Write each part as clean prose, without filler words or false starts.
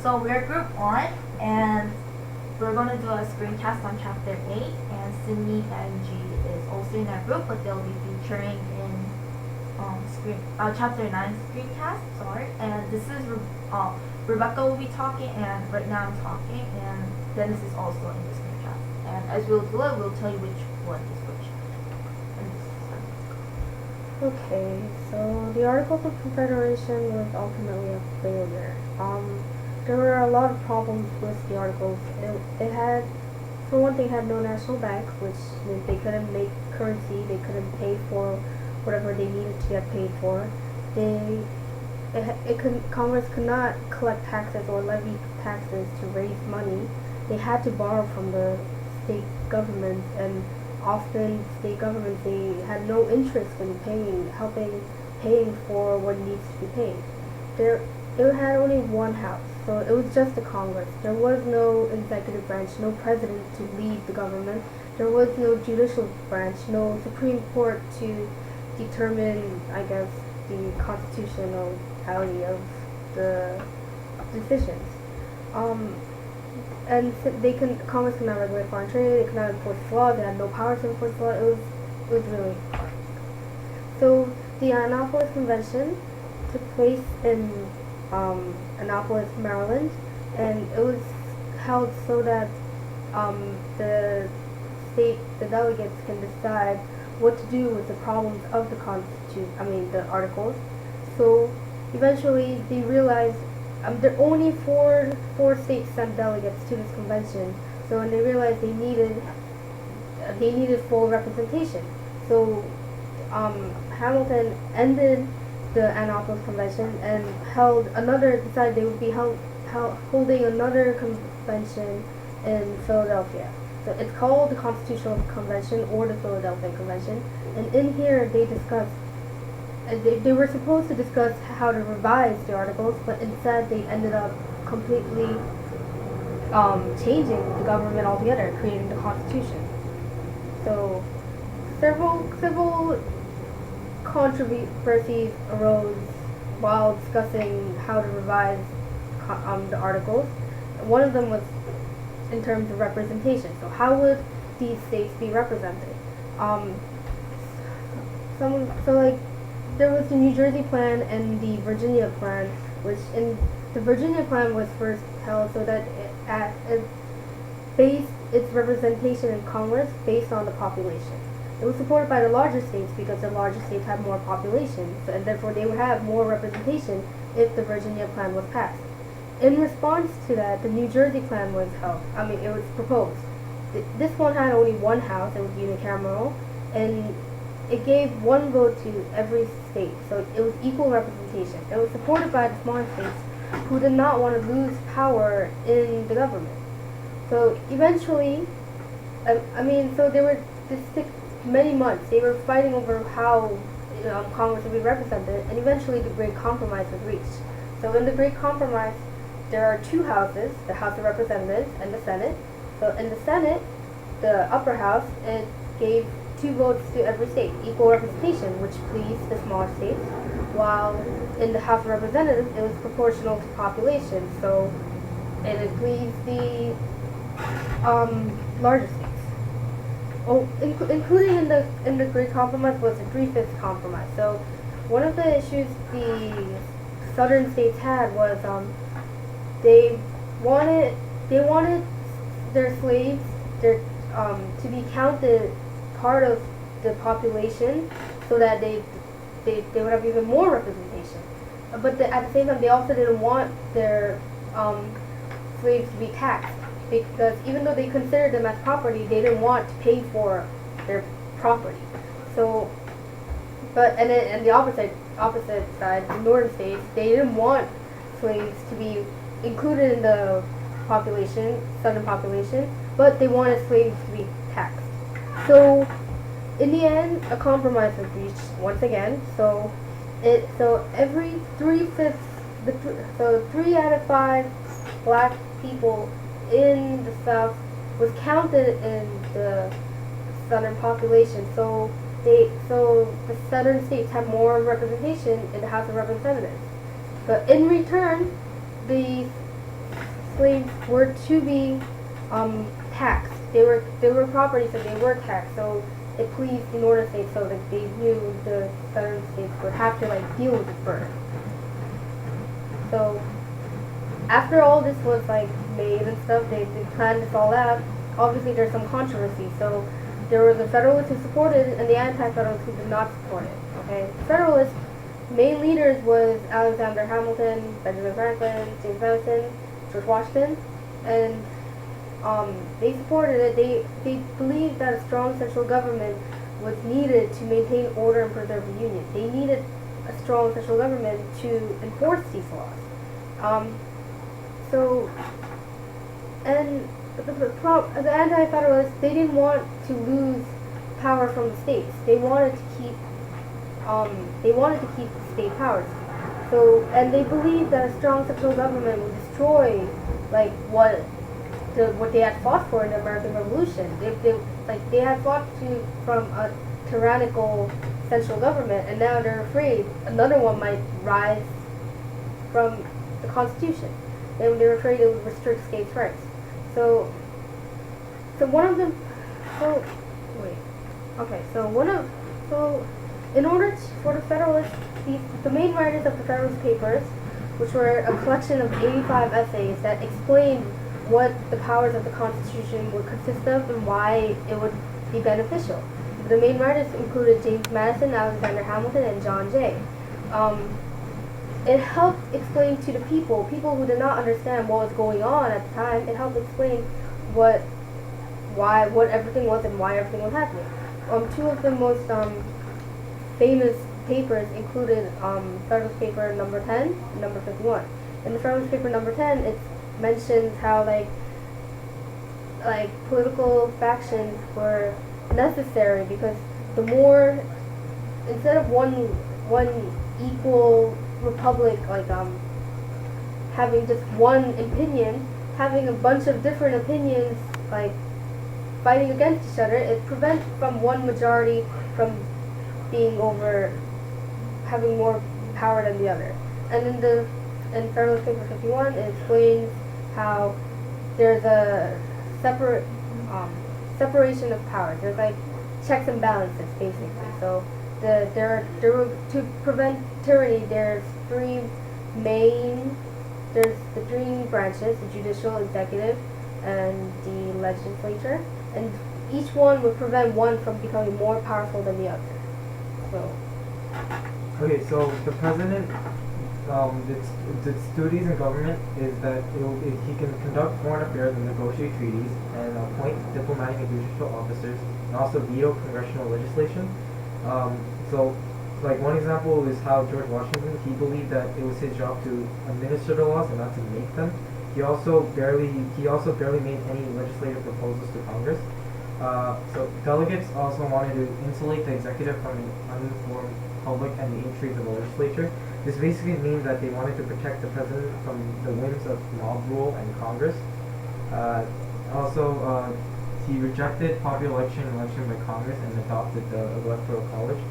So we're group 1 and we're going to do a screencast on chapter 8 and Sydney and G is also in that group but they'll be featuring in chapter 9 screencast, sorry. And this is Rebecca will be talking and right now I'm talking and Dennis is also in the screencast. And as we'll do it, we'll tell you which one is which. Okay, so the Articles of Confederation was ultimately a failure. There were a lot of problems with the Articles. It had, for one thing, had no national bank, which meant they couldn't make currency, they couldn't pay for whatever they needed to get paid for. Congress could not collect taxes or levy taxes to raise money. They had to borrow from the state governments, and often state governments, they had no interest in paying for what needs to be paid. It had only one house, so it was just the Congress. There was no executive branch, no president to lead the government. There was no judicial branch, no Supreme Court to determine, I guess, the constitutionality of the decisions. And Congress could not regulate foreign trade, they could not enforce law, they had no power to enforce law. It was really hard. So the Annapolis Convention took place in Annapolis, Maryland, and it was held so that the delegates can decide what to do with the problems of the Articles. So eventually they realized there are only four states sent delegates to this convention. So when they realized they needed full representation. So Hamilton ended the Annapolis Convention and decided they would be holding another convention in Philadelphia. So it's called the Constitutional Convention or the Philadelphia Convention. And in here they discussed, they were supposed to discuss how to revise the Articles, but instead they ended up completely changing the government altogether, creating the Constitution. So several controversies arose while discussing how to revise the Articles. One of them was in terms of representation. So how would these states be represented? There was the New Jersey plan and the Virginia plan, which in the Virginia plan was first held so that it based its representation in Congress based on the population. It was supported by the larger states because the larger states had more population, and therefore they would have more representation if the Virginia plan was passed. In response to that, the New Jersey plan was it was proposed. This one had only one house, it was unicameral, and it gave one vote to every state, so it was equal representation. It was supported by the smaller states who did not want to lose power in the government. So eventually, so they were many months. They were fighting over how Congress would be represented, and eventually the Great Compromise was reached. So in the Great Compromise, there are two houses, the House of Representatives and the Senate. So in the Senate, the upper house, it gave 2 votes to every state, equal representation, which pleased the smaller states, while in the House of Representatives, it was proportional to population, so it pleased the larger states. Including in the Great Compromise was the 3/5 compromise. So one of the issues the southern states had was they wanted their slaves to be counted part of the population so that they would have even more representation. But at the same time, they also didn't want their slaves to be taxed, because even though they considered them as property, they didn't want to pay for their property. So, and the opposite side, the northern states, they didn't want slaves to be included in the southern population, but they wanted slaves to be taxed. So, in the end, a compromise was reached once again. So every 3/5, so 3 out of 5 black people in the South was counted in the southern population. So the southern states have more representation in the House of Representatives. But in return, the slaves were to be taxed. They were property, so they were taxed. So it pleased the northern states, so that they knew the southern states would have to like deal with it first. So after all this was like made and stuff, they planned this all out. Obviously, there's some controversy. So there were the Federalists who supported it and the Anti-Federalists who did not support it. Okay, the Federalists' main leaders was Alexander Hamilton, Benjamin Franklin, James Madison, George Washington, and they supported it. They believed that a strong central government was needed to maintain order and preserve the Union. They needed a strong central government to enforce these laws. So, and the Anti-Federalists, they didn't want to lose power from the states. They wanted to keep the state powers. So, and they believed that a strong central government would destroy like what they had fought for in the American Revolution. They had fought from a tyrannical central government, and now they're afraid another one might rise from the Constitution. They were afraid it would restrict states' rights. So one of them. So wait. Okay. So in order for the Federalists, the main writers of the Federalist Papers, which were a collection of 85 essays that explained what the powers of the Constitution would consist of and why it would be beneficial. The main writers included James Madison, Alexander Hamilton, and John Jay. It helped explain to the people who did not understand what was going on at the time. It helped explain what everything was and why everything was happening. Two of the most famous papers included Federalist Paper number 10 and number 51. In the Federalist Paper number 10, it mentions how like political factions were necessary because the more, instead of one equal republic, like having just one opinion, having a bunch of different opinions like fighting against each other, it prevents from one majority from being having more power than the other. And in Federalist Paper 51, it explains how there's a separation of powers. There's like checks and balances basically. So to prevent tyranny, there's the three branches: the judicial, executive, and the legislature. And each one would prevent one from becoming more powerful than the other. So. Okay, so the president, its duties in government is that he can conduct foreign affairs and negotiate treaties and appoint diplomatic and judicial officers and also veto congressional legislation. So, like one example is how George Washington, he believed that it was his job to administer the laws and not to make them. He also barely made any legislative proposals to Congress. So delegates also wanted to insulate the executive from an uninformed public and the intrigues of the legislature. This basically means that they wanted to protect the president from the whims of mob rule and Congress. He rejected popular election by Congress and adopted the Electoral College.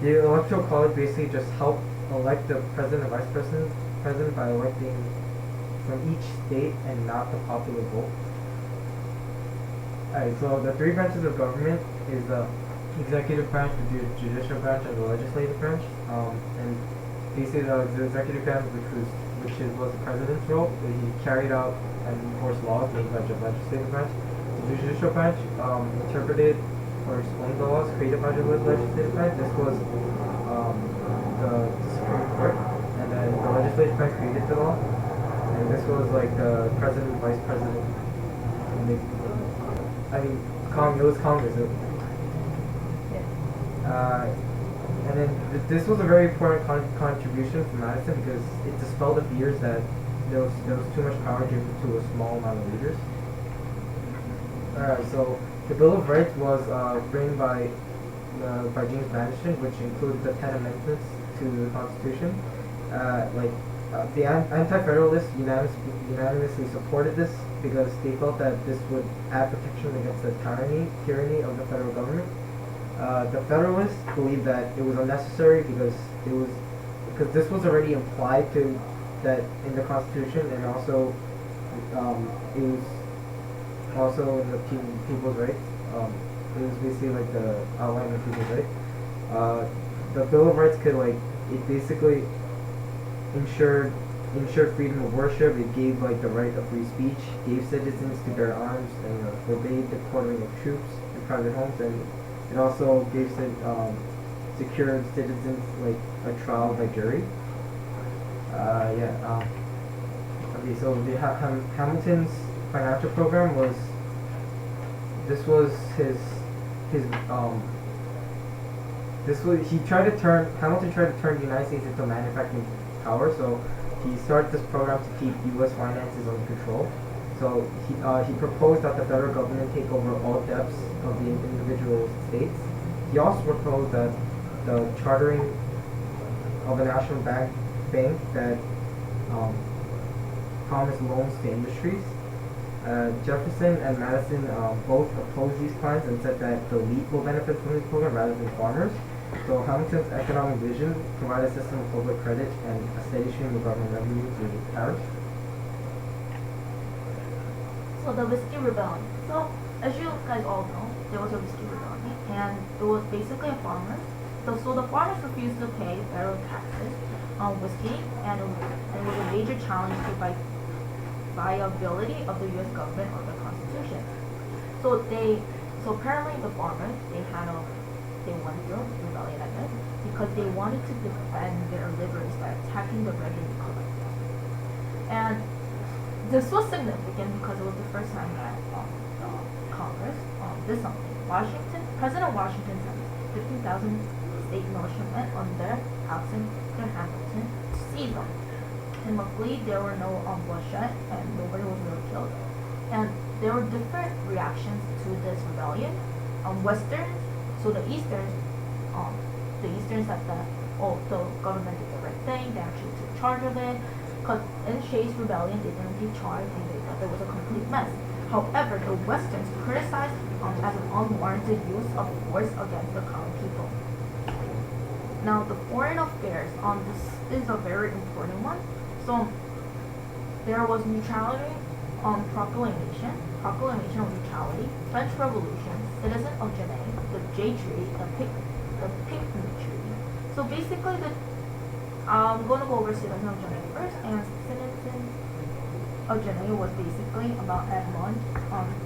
The Electoral College basically just helped elect the president and vice president by electing from each state and not the popular vote. Alright, so the three branches of government is the executive branch, the judicial branch, and the legislative branch. And basically the executive branch, which was the president's role, he carried out and enforced laws made by the legislative branch. The judicial branch interpreted or explained the laws created by the legislative branch. This was the Supreme Court, and then the legislative branch created the law, and this was like the president, vice president. It was Congress. And then this was a very important contribution from Madison because it dispelled the fears that there was too much power given to a small amount of leaders. Alright, so the Bill of Rights was written by James Madison, which included the 10 amendments to the Constitution. The Anti-Federalists unanimously supported this because they felt that this would add protection against the tyranny of the federal government. The Federalists believed that it was unnecessary because this was already implied that in the Constitution, and also it was also in the people's rights. It was basically like the outline of people's rights. The Bill of Rights could like it basically ensured freedom of worship. It gave like the right of free speech, gave citizens to bear arms, and forbade the quartering of troops in private homes, and it also gave secured citizens like a trial by jury. Yeah. Okay, so the Hamilton's financial program was this was his this was Hamilton tried to turn the United States into a manufacturing power. So he started this program to keep U.S. finances under control. So he proposed that the federal government take over all debts of the individual states. He also proposed that the chartering of a national bank that promised loans to industries. Jefferson and Madison both opposed these plans and said that the elite will benefit from this program rather than farmers. So Hamilton's economic vision provided a system of public credit and a steady stream of government revenue through tariffs. So the Whiskey Rebellion. So as you guys all know, there was a Whiskey Rebellion, and it was basically a farmer. So the farmers refused to pay federal taxes on whiskey, and it was a major challenge to viability of the U.S. government or the Constitution. So apparently the farmers they went through rebellion again because they wanted to defend their liberties by attacking the revenue collectors. And this was significant because it was the first time that the Congress did something. President Washington sent 15,000 state militiamen under Alexander Hamilton to seize them. And luckily there were no bloodshed and nobody was really killed. And there were different reactions to this rebellion. Westerns, so the Easterns said that the government did the right thing. They actually took charge of it. Because in Shays' rebellion, they didn't take charge and they thought there was a complete mess. However, the Westerns criticized as an unwarranted use of force against the common people. Now, the foreign affairs, this is a very important one. So, there was neutrality proclamation of neutrality, French Revolution, Citizen of Genet, the Jay Treaty, the Pinckney Treaty. So basically, I'm going to go over Citizen of Genet first, and Citizen of Genet was basically about Edmond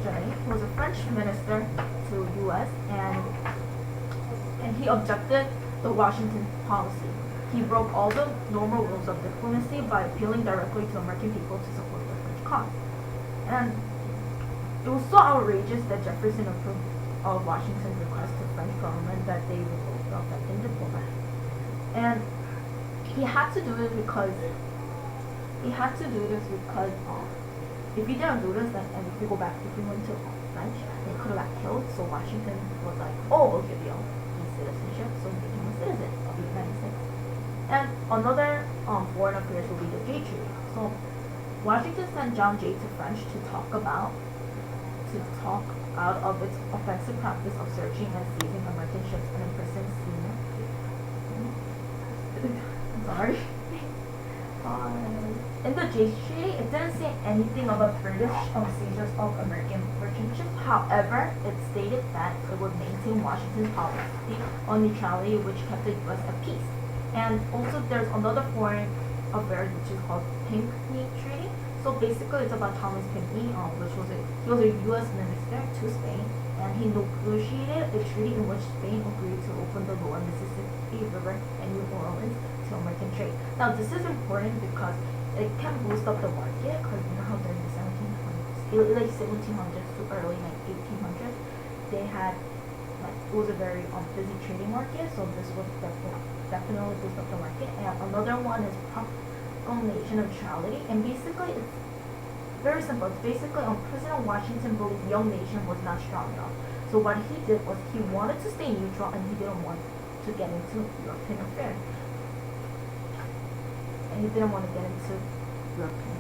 Genet, who was a French minister to U.S. and he objected the Washington policy. He broke all the normal rules of diplomacy by appealing directly to American people to support the French cause. And it was so outrageous that Jefferson approved of Washington's request to the French government that they revoked the affecting diplomat. And he had to do this because if he didn't do this, then and if we went to French, they could have got killed. So Washington was like, oh, we'll give you citizenship, so he became a citizen of the United States. And another foreign affairs will be the Jay Treaty. So Washington sent John Jay to French to talk out of its offensive practice of searching and seizing American ships and imprisoning seamen. Sorry. In the Jay Treaty, it didn't say anything about British seizures of American merchant ships. However, it stated that it would maintain Washington's policy on neutrality, which kept the U.S. at peace. And also, there's another foreign affairs which is called Pinckney Treaty. So basically, it's about Thomas Pinckney, he was a U.S. minister to Spain, and he negotiated a treaty in which Spain agreed to open the lower Mississippi River and New Orleans to American trade. Now, this is important because it can boost up the market, because you know how during the 1700s, like 1700s to early 1800s, they had it was a very busy trading market, so this would definitely boost up the market. And another one is proclamation of neutrality, and basically it's very simple. It's basically President Washington believed the young nation was not strong enough. So what he did was he wanted to stay neutral and he didn't want to get into European affairs. And he didn't want to get into European